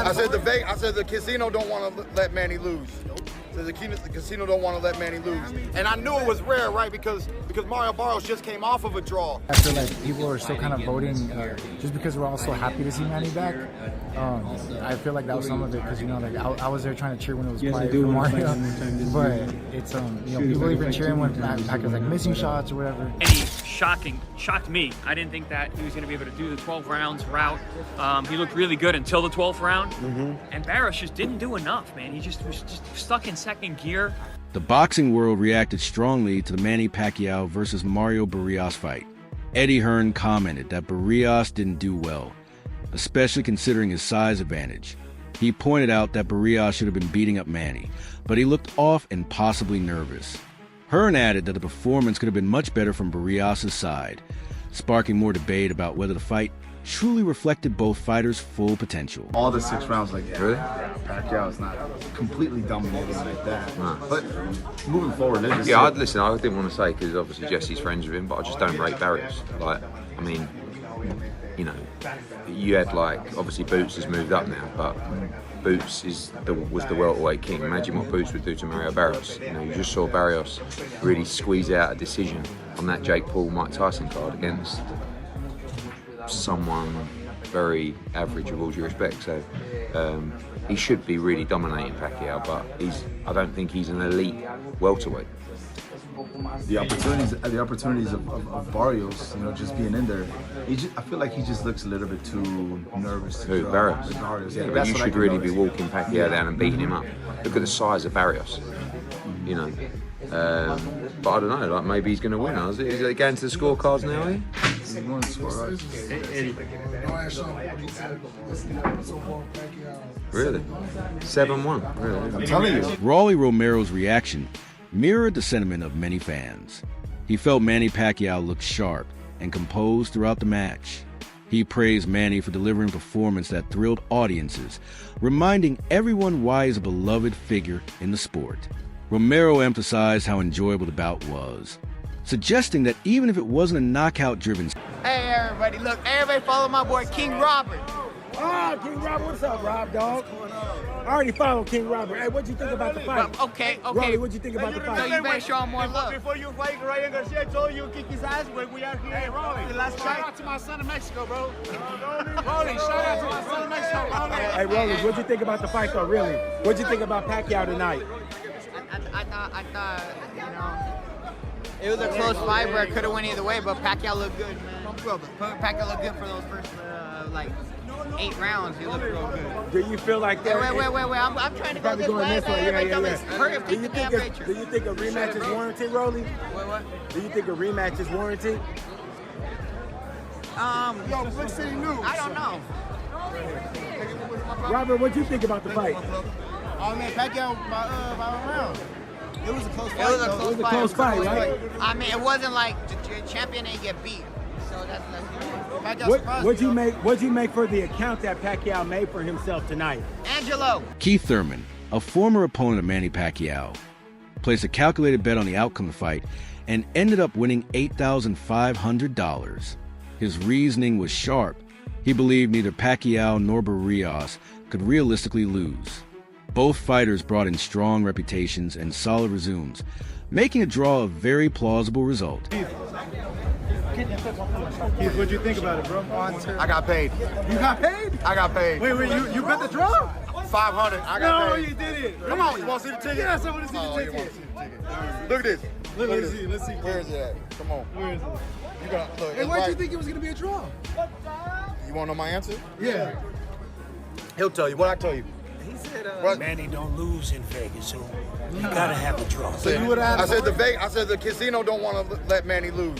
I said the casino don't want to let Manny lose. So the casino don't want to let Manny lose. And I knew it was rare, right? Because Mario Barrios just came off of a draw. I feel like people are still kind of voting just because we're all so happy to see Manny back. I feel like that was some of it because, you know, like I was there trying to cheer when it was quiet for Mario. But it's, you know, people even cheering when Pacquiao's like missing shots or whatever. And he shocked me. I didn't think that he was going to be able to do the 12 rounds route. He looked really good until the 12th round. And Barrios just didn't do enough, man. He just was just stuck in second gear. The boxing world reacted strongly to the Manny Pacquiao versus Mario Barrios fight. Eddie Hearn commented that Barrios didn't do well, especially considering his size advantage. He pointed out that Barrios should have been beating up Manny, but he looked off and possibly nervous. Hearn added that the performance could have been much better from Barrios' side, sparking more debate about whether the fight truly reflected both fighters' full potential. All the 6 rounds like that. Really? Pacquiao is not completely dominating like that. No. But moving forward, I didn't want to say because obviously Jesse's friends with him, but I just don't rate Barrios. Like, I mean, you know, you had like obviously Boots has moved up now, but Boots was the welterweight king. Imagine what Boots would do to Mario Barrios. You know, you just saw Barrios really squeeze out a decision on that Jake Paul-Mike Tyson card against someone very average with all due respect. So he should be really dominating Pacquiao, but I don't think he's an elite welterweight. The opportunities of Barrios, you know, just being in there, I feel like he just looks a little bit too nervous. Who, Barrios? Yeah, but you should really be walking Pacquiao down and beating him up. Look at the size of Barrios, you know. But I don't know, like maybe he's going to win. Is he going to the scorecards now, eh? He's going to score, right? Really? 7-1, really? I'm telling you. Rolly Romero's reaction mirrored the sentiment of many fans. He felt Manny Pacquiao looked sharp and composed throughout the match. He praised Manny for delivering a performance that thrilled audiences, reminding everyone why he's a beloved figure in the sport. Romero emphasized how enjoyable the bout was, suggesting that even if it wasn't a knockout-driven... Hey everybody, look, everybody follow my boy King Robert. Oh, King Robert, what's up, Rob, dog? I already followed King Robert. Hey, what'd you think about the fight? Okay. Rolly, what'd you think about the So fight? you better show him more love. Before you fight, Ryan Garcia told you to kick his ass when we are here. Hey, Rolly, shout out to my son in Mexico, bro. Rolly, shout out to my son in Mexico, Rolly. Hey, Rolly, what'd you think about the fight, though, really? What'd you think about Pacquiao tonight? I thought, you know, it was a close fight where it could have went either way, but Pacquiao looked good, man. Pacquiao looked good for those first, 8 rounds. He looked real good. Do you feel like that? Wait. I'm trying to go this way. Do you think a rematch is warranted, Rolly? What? Do you think a rematch is warranted? Yo, Brick City News. I don't know. Robert, what'd you think about the fight? Oh man, Pacquiao by a round. It was a close fight. It was a close fight, right? I mean, it wasn't like the champion didn't get beat. So that's What'd you make for the account that Pacquiao made for himself tonight? Angelo. Keith Thurman, a former opponent of Manny Pacquiao, placed a calculated bet on the outcome of the fight and ended up winning $8,500. His reasoning was sharp. He believed neither Pacquiao nor Barrios could realistically lose. Both fighters brought in strong reputations and solid resumes, making a draw a very plausible result. Keith, what'd you think about it, bro? I got paid. You got paid? I got paid. Wait, you bet the draw? 500. I got paid. No, you didn't. Come on, you want to see the ticket? Yes, I want to see Oh, the you want ticket. to see the ticket? Look at this. Let's see. Where is it at? Come on. Where is it? You gonna look? Hey, why'd you think it was gonna be a draw? You want to know my answer? Yeah. He'll tell you. What I tell you? He said, What? Manny don't lose in Vegas, so you gotta have a draw. So you would have. I said the casino don't want to let Manny lose.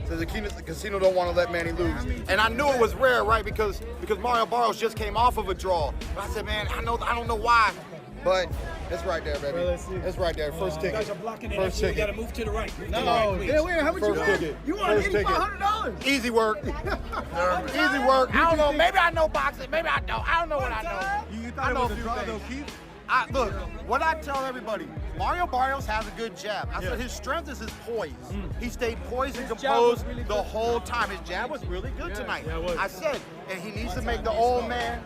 So the casino don't want to let Manny lose. And I knew it was rare, right? Because Mario Barrios just came off of a draw. But I said, man, I don't know why, but it's right there, baby. Well, let's see. It's right there. First ticket. You guys are blocking it. First You ticket. gotta move to the right. Move to the No. right, please. Wait, how much First you won? ticket. You won First ticket. $8,500. Easy work. Easy work. I don't know. Maybe I know boxing. Maybe I don't. I don't know what I know. You thought it was a draw, though, Keith? Look, what I tell everybody, Mario Barrios has a good jab. I said his strength is his poise. He stayed poised and composed the whole time. His jab was really good tonight. I said, and he needs to make the old man.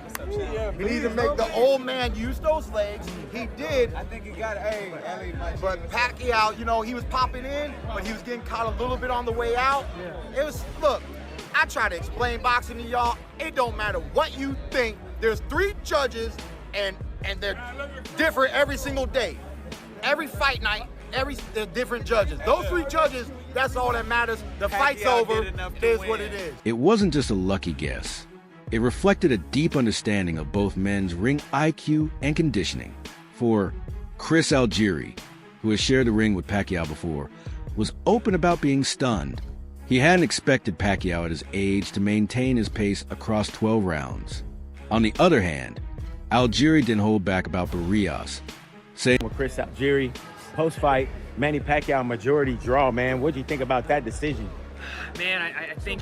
He needs to make the old man use those legs. He did. I think he got But Pacquiao, you know, he was popping in, but he was getting caught a little bit on the way out. It was, look, I try to explain boxing to y'all. It don't matter what you think. There's 3 judges, and they're different every single day. Every fight night, they're different judges. Those 3 judges, that's all that matters. The fight's over. It is what it is. It wasn't just a lucky guess. It reflected a deep understanding of both men's ring IQ and conditioning. For Chris Algieri, who has shared the ring with Pacquiao before, was open about being stunned. He hadn't expected Pacquiao at his age to maintain his pace across 12 rounds. On the other hand, Algieri didn't hold back about Barrios, saying, with Chris Algieri, post-fight, Manny Pacquiao majority draw, man. What do you think about that decision? Man, I think,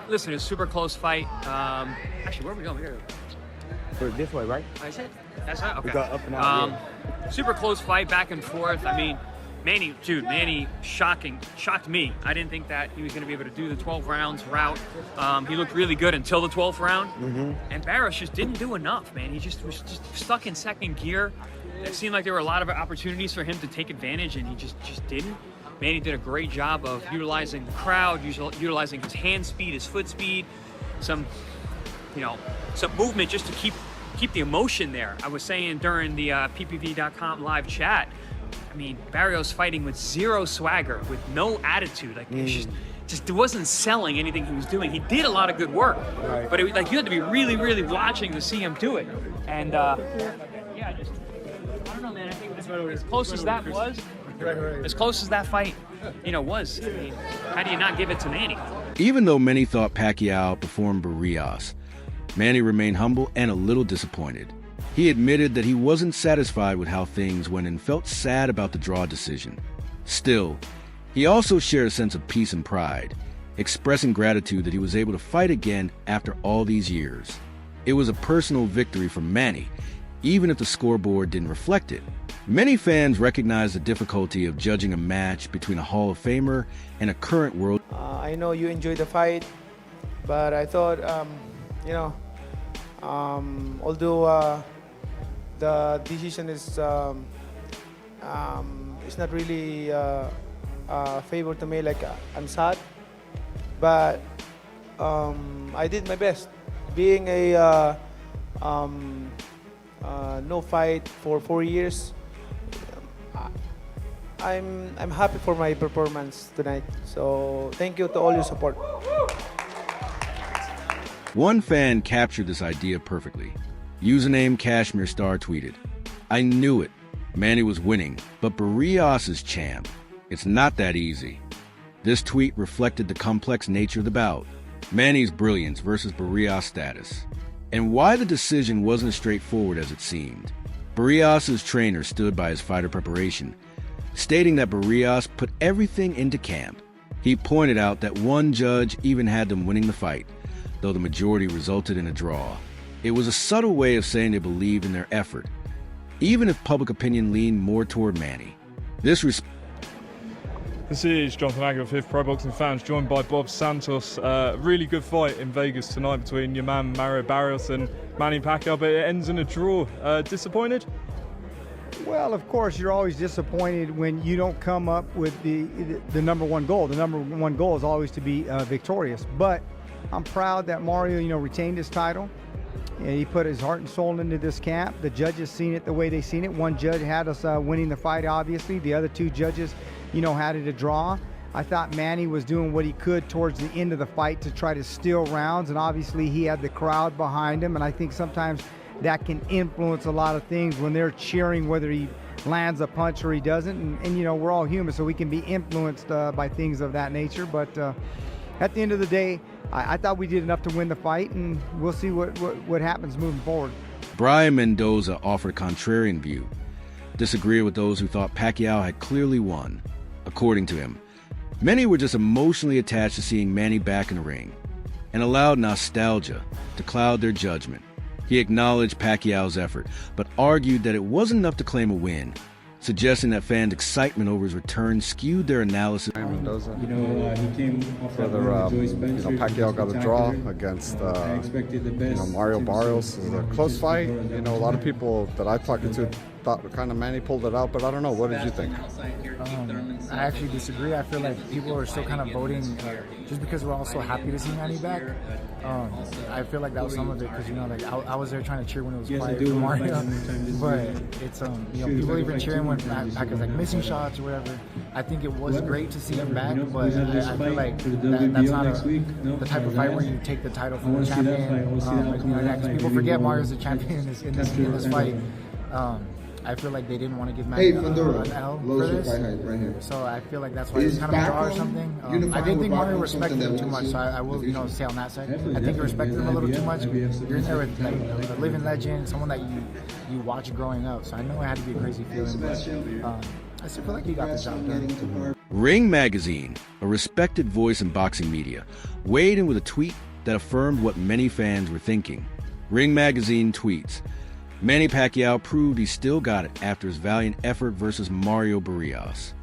listen, it's a super close fight. Actually, where are we going? For this way, right? That's it? That's it? Okay. We got up and out, Super close fight, back and forth. I mean, Manny shocked me. I didn't think that he was going to be able to do the 12 rounds route. He looked really good until the 12th round. And Barrios just didn't do enough, man. He just was stuck in second gear. It seemed like there were a lot of opportunities for him to take advantage, and he just didn't. Manny did a great job of utilizing the crowd, utilizing his hand speed, his foot speed, some movement just to keep the emotion there. I was saying during the PPV.com live chat, I mean, Barrios fighting with zero swagger, with no attitude. Like, it just wasn't selling anything he was doing. He did a lot of good work, but you had to be really, really watching to see him do it. And I don't know, man. I think as close as that was, as close as that fight, was. I mean, how do you not give it to Manny? Even though many thought Pacquiao outperformed Barrios, Manny remained humble and a little disappointed. He admitted that he wasn't satisfied with how things went and felt sad about the draw decision. Still, he also shared a sense of peace and pride, expressing gratitude that he was able to fight again after all these years. It was a personal victory for Manny, even if the scoreboard didn't reflect it. Many fans recognize the difficulty of judging a match between a Hall of Famer and a current world. I know you enjoyed the fight, but I thought, although the decision is not really favor to me. Like, I'm sad, but I did my best. Being a no fight for 4 years, I'm happy for my performance tonight. So thank you to all your support. One fan captured this idea perfectly. Username Kashmir Star tweeted, "I knew it. Manny was winning, but Barrios is champ. It's not that easy." This tweet reflected the complex nature of the bout, Manny's brilliance versus Barrios' status, and why the decision wasn't as straightforward as it seemed. Barrios' trainer stood by his fighter preparation, stating that Barrios put everything into camp. He pointed out that one judge even had them winning the fight, though the majority resulted in a draw. It was a subtle way of saying they believed in their effort, even if public opinion leaned more toward Manny. This is Jonathan Agger of Fifth Pro Boxing Fans, joined by Bob Santos. Really good fight in Vegas tonight between your man Mario Barrios and Manny Pacquiao, but it ends in a draw. Disappointed? Well, of course, you're always disappointed when you don't come up with the number one goal. The number one goal is always to be victorious. But I'm proud that Mario, retained his title. And he put his heart and soul into this camp. The judges seen it the way they seen it. One judge had us winning the fight, obviously. The other 2 judges, had it a draw. I thought Manny was doing what he could towards the end of the fight to try to steal rounds, and obviously he had the crowd behind him, and I think sometimes that can influence a lot of things when they're cheering whether he lands a punch or he doesn't. And we're all human, so we can be influenced by things of that nature. But at the end of the day, I thought we did enough to win the fight, and we'll see what happens moving forward. Brian Mendoza offered a contrarian view, disagreeing with those who thought Pacquiao had clearly won. According to him, many were just emotionally attached to seeing Manny back in the ring and allowed nostalgia to cloud their judgment. He acknowledged Pacquiao's effort, but argued that it wasn't enough to claim a win, suggesting that fans' excitement over his return skewed their analysis. Mendoza. Whether Pacquiao got a draw against Mario Barrios. It was a close fight. A lot of people that I talked to thought kind of Manny pulled it out, but I don't know. What did you think? I actually disagree. I feel like people are still kind of voting just because we're all so happy to see Manny back. I feel like that was some of it because I was there trying to cheer when it was quiet for Mario, but it's people even cheering when Pacquiao's like missing shots or whatever. I think it was great to see him back, but I feel like that's not the type of fight where you take the title from the champion. Because people forget Mario's the champion in this fight. I feel like they didn't want to give Manny an L for this, so I feel like that's why it's kind of a draw or something. I didn't think Mario respected him too much, so I will, say on that side. I think he respected him a little too much. You're in there with like a living legend, someone that you watch growing up, so I know it had to be a crazy feeling, but I still feel like he got the job done. Ring Magazine, a respected voice in boxing media, weighed in with a tweet that affirmed what many fans were thinking. Ring Magazine tweets, Manny Pacquiao proved he still got it after his valiant effort versus Mario Barrios.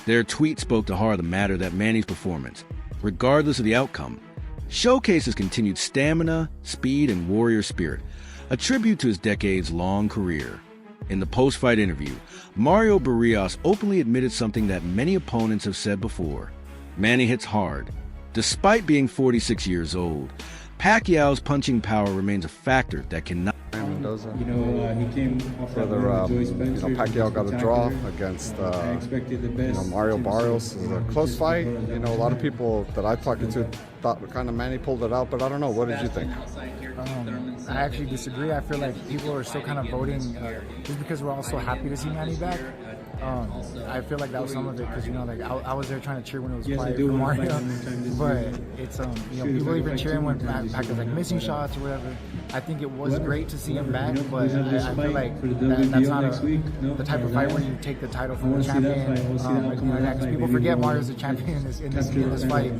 Their tweet spoke to heart of the matter that Manny's performance, regardless of the outcome, showcases continued stamina, speed, and warrior spirit, a tribute to his decades-long career. In the post-fight interview, Mario Barrios openly admitted something that many opponents have said before. Manny hits hard. Despite being 46 years old, Pacquiao's punching power remains a factor that cannot... Mendoza. Whether Pacquiao got a draw against Mario Barrios. It was a close fight. A lot of people that I talked to thought kind of Manny pulled it out, but I don't know. What did you think? I actually disagree. I feel like people are still kind of voting just because we're all so happy to see Manny back. I feel like that was some of it because I was there trying to cheer when it was quiet for Mario, but it's people even cheering when Pacquiao's like missing shots or whatever. I think it was great to see him back, but I feel like that's not the type of fight where you take the title from the champion. Because people forget Mario's the champion in this fight.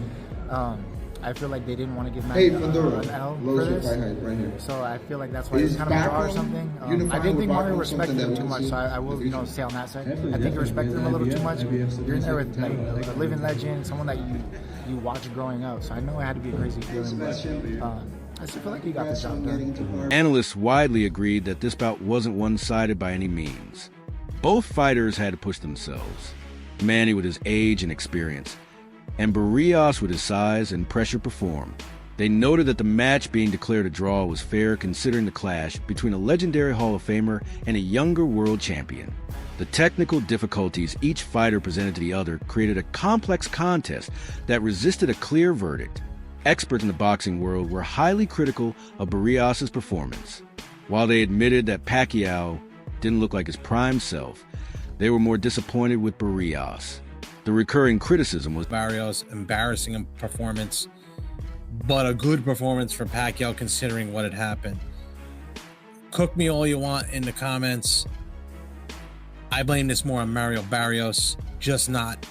I feel like they didn't want to give Manny an L for this, so I feel like that's why it's kind of a draw or something. I didn't think Mario respected him too much, so I will, say on that side. I think he respected him a little too much. You're in there with like a living legend, someone that you watch growing up, so I know it had to be a crazy feeling, but I still feel like he got the job done. Analysts widely agreed that this bout wasn't one-sided by any means. Both fighters had to push themselves. Manny with his age and experience, and Barrios with his size and pressure performed. They noted that the match being declared a draw was fair considering the clash between a legendary Hall of Famer and a younger world champion. The technical difficulties each fighter presented to the other created a complex contest that resisted a clear verdict. Experts in the boxing world were highly critical of Barrios' performance. While they admitted that Pacquiao didn't look like his prime self, they were more disappointed with Barrios. The recurring criticism was Barrios' embarrassing performance, but a good performance for Pacquiao considering what had happened. Cook me all you want in the comments. I blame this more on Mario Barrios, just not.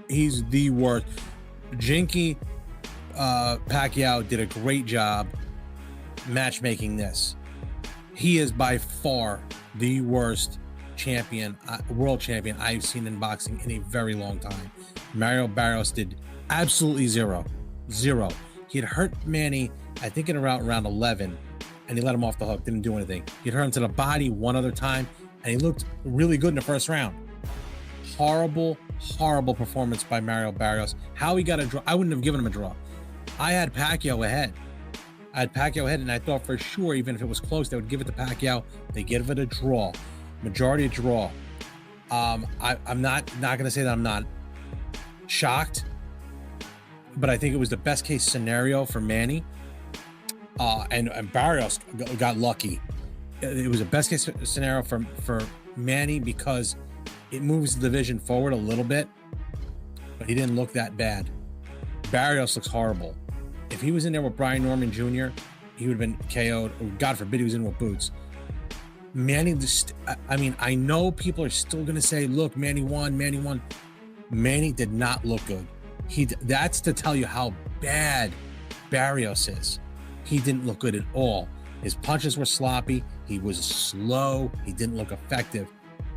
He's the worst. Jinky Pacquiao did a great job matchmaking this. He is by far the worst world champion I've seen in boxing in a very long time. Mario Barrios did absolutely zero. He had hurt Manny, I think in around 11, and he let him off the hook, didn't do anything. He'd hurt him to the body one other time, and he looked really good in the first round. Horrible performance by Mario Barrios. How he got a draw, I wouldn't have given him a draw. I had Pacquiao ahead, and I thought for sure, even if it was close, they would give it to Pacquiao. They give it a draw. Majority of draw. I'm not going to say that I'm not shocked, but I think it was the best case scenario for Manny. And Barrios got lucky. It was a best case scenario for Manny because it moves the division forward a little bit, but he didn't look that bad. Barrios looks horrible. If he was in there with Brian Norman Jr., he would have been KO'd. Or God forbid he was in with Boots. Manny, I know people are still going to say, look, Manny won. Manny did not look good. That's to tell you how bad Barrios is. He didn't look good at all. His punches were sloppy. He was slow. He didn't look effective.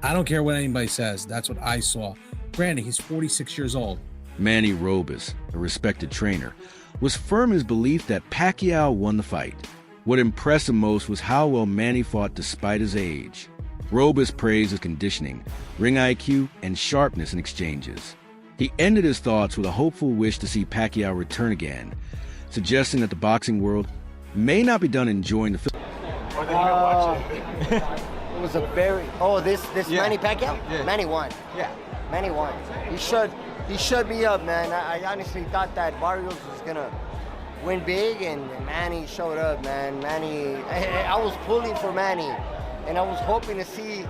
I don't care what anybody says. That's what I saw. Granted, he's 46 years old. Manny Robis, a respected trainer, was firm in his belief that Pacquiao won the fight. What impressed him most was how well Manny fought despite his age. Robis praised his conditioning, ring IQ, and sharpness in exchanges. He ended his thoughts with a hopeful wish to see Pacquiao return again, suggesting that the boxing world may not be done enjoying the film. It was a very this Yeah. Manny Pacquiao? Yeah. Manny won. Yeah. Manny won. He shut me up, man. I honestly thought that Barrios was gonna win big, and Manny showed up, man. Manny, I was pulling for Manny, and I was hoping to see.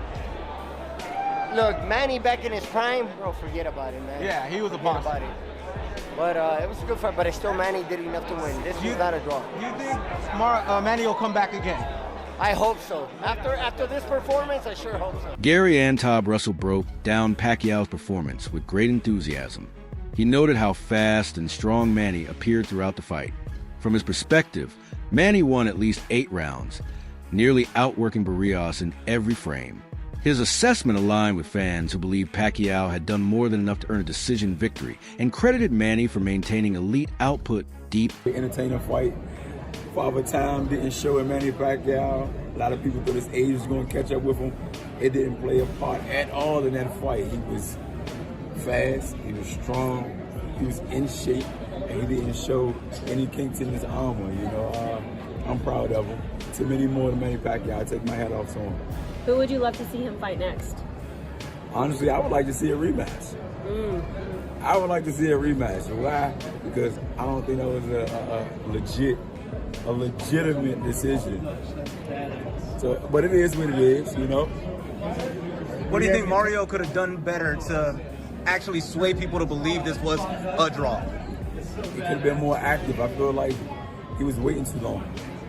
Look, Manny back in his prime, bro. Forget about it, man. Yeah, he was a Forget monster. about it. But it was a good fight. But still, Manny did enough to win. This was not a draw. Do you think Manny will come back again? I hope so. After this performance, I sure hope so. Gary Antob Russell broke down Pacquiao's performance with great enthusiasm. He noted how fast and strong Manny appeared throughout the fight. From his perspective, Manny won at least 8 rounds, nearly outworking Barrios in every frame. His assessment aligned with fans who believed Pacquiao had done more than enough to earn a decision victory, and credited Manny for maintaining elite output deep. Entertaining fight. Father Time didn't show in Manny Pacquiao. A lot of people thought his age was going to catch up with him. It didn't play a part at all in that fight. He was fast, he was strong, he was in shape, and he didn't show any kinks in his armor. You know, I'm proud of him. Too many more than Manny Pacquiao. I take my hat off to him. Who would you love to see him fight next? Honestly, I would like to see a rematch. I would like to see a rematch. Why? Because I don't think that was a legitimate decision. So, but it is what it is, you know. What do you think Mario could have done better to actually sway people to believe this was a draw? He could have been more active. I feel like he was waiting too long.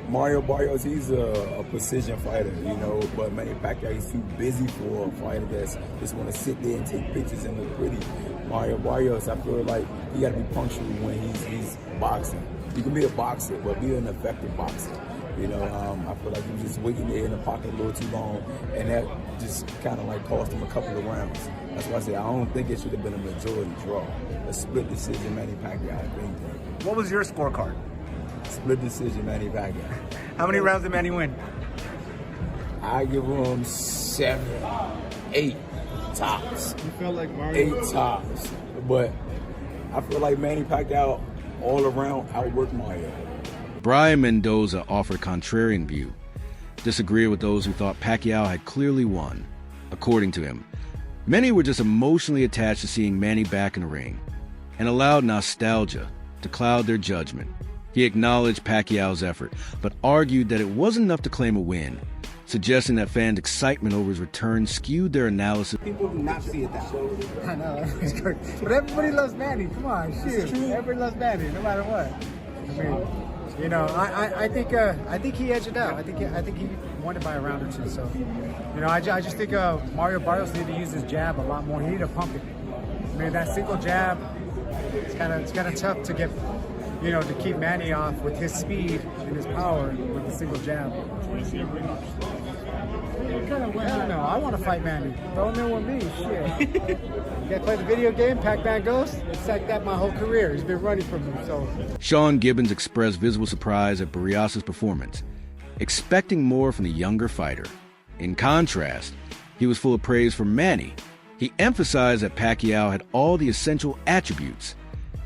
Mario Barrios, he's a precision fighter, you know, but Manny Pacquiao, he's too busy for a fighter that's just want to sit there and take pictures and look pretty. Mario Barrios, I feel like he got to be punctual when he's boxing. You can be a boxer, but be an effective boxer. You know, I feel like he was just waiting there in the pocket a little too long, and that just kind of like cost him a couple of rounds. That's why I say I don't think it should have been a majority draw. A split decision, Manny Pacquiao, I think. What was your scorecard? Split decision, Manny Pacquiao. How many rounds did Manny win? I give him 7, 8 tops. You felt like Mario? 8 tops. But I feel like Manny Pacquiao all around outworked Mario. Brian Mendoza offered a contrarian view, disagreed with those who thought Pacquiao had clearly won. According to him, many were just emotionally attached to seeing Manny back in the ring and allowed nostalgia to cloud their judgment. He acknowledged Pacquiao's effort, but argued that it wasn't enough to claim a win, suggesting that fans' excitement over his return skewed their analysis. People do not see it that way. I know, it's great. But everybody loves Manny. Come on, shoot. Everybody loves Manny, no matter what. I mean, you know, I think he edged it out. I think he won it by a round or two. So, you know, I just think Mario Barrios needed to use his jab a lot more. He needed to pump it. I mean, that single jab, it's kind of tough to get, you know, to keep Manny off with his speed and his power with the single jab. I don't know. I want to fight Manny. Throw him in with me. Shit. You gotta play the video game, Pac-Man Ghost? It's like that my whole career. He's been running from me, so. Sean Gibbons expressed visible surprise at Barrios' performance, expecting more from the younger fighter. In contrast, he was full of praise for Manny. He emphasized that Pacquiao had all the essential attributes: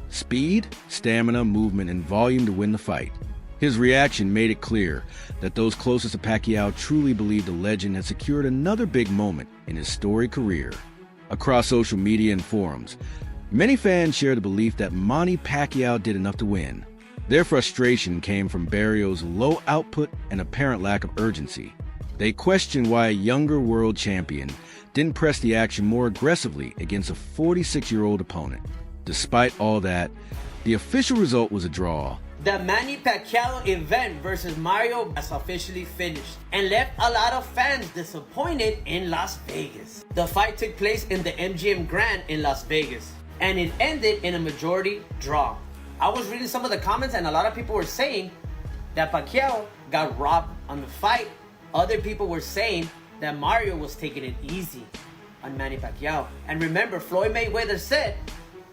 speed, stamina, movement, and volume to win the fight. His reaction made it clear that those closest to Pacquiao truly believed the legend had secured another big moment in his storied career. Across social media and forums, many fans shared the belief that Manny Pacquiao did enough to win. Their frustration came from Barrios' low output and apparent lack of urgency. They questioned why a younger world champion didn't press the action more aggressively against a 46-year-old opponent. Despite all that, the official result was a draw. The Manny Pacquiao event versus Mario has officially finished and left a lot of fans disappointed in Las Vegas. The fight took place in the MGM Grand in Las Vegas, and it ended in a majority draw. I was reading some of the comments, and a lot of people were saying that Pacquiao got robbed on the fight. Other people were saying that Mario was taking it easy. on Manny Pacquiao. And remember, Floyd Mayweather said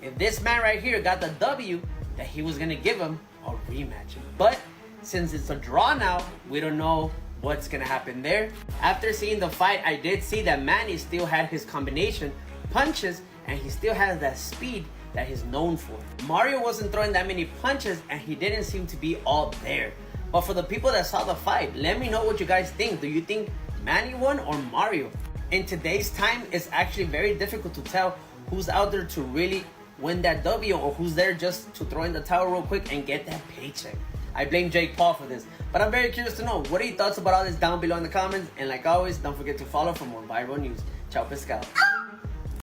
if this man right here got the W, that he was gonna give him a rematch. But since it's a draw now, we don't know what's gonna happen there. After seeing the fight, I did see that Manny still had his combination punches and he still has that speed that he's known for. Mario wasn't throwing that many punches and he didn't seem to be all there. But for the people that saw the fight, let me know what you guys think. Do you think Manny won or Mario? In today's time, it's actually very difficult to tell who's out there to really win that W or who's there just to throw in the towel real quick and get that paycheck. I blame Jake Paul for this. But I'm very curious to know, what are your thoughts about all this down below in the comments? And like always, don't forget to follow for more viral news. Ciao, pescado.